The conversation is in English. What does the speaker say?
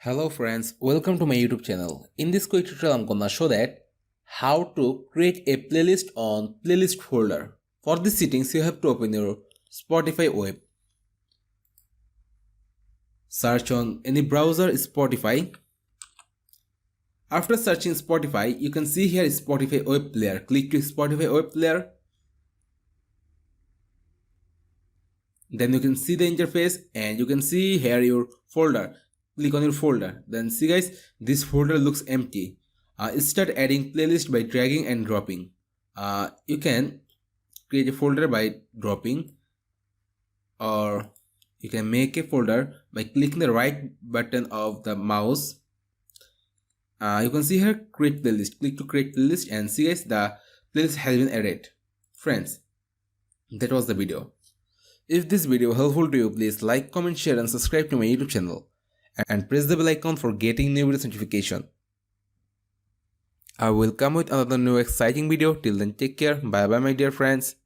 Hello friends, welcome to my YouTube channel. In this quick tutorial I'm gonna show that how to create a playlist on playlist folder. For these settings you have to open your Spotify web. Search on any browser Spotify. After searching Spotify, you can see here Spotify web player. Click to Spotify web player. Then you can see the interface and you can see here your folder. Click on your folder. Then see guys, this folder looks empty. Start adding playlist by dragging and dropping. You can create a folder by dropping, or you can make a folder by clicking the right button of the mouse. You can see here create playlist. Click to create playlist and see guys, the playlist has been added. Friends, that was the video. If this video helpful to you, please like, comment, share and subscribe to my YouTube channel and press the bell icon for getting new videos notification. I will come with another new exciting video. Till then, take care. Bye bye my dear friends.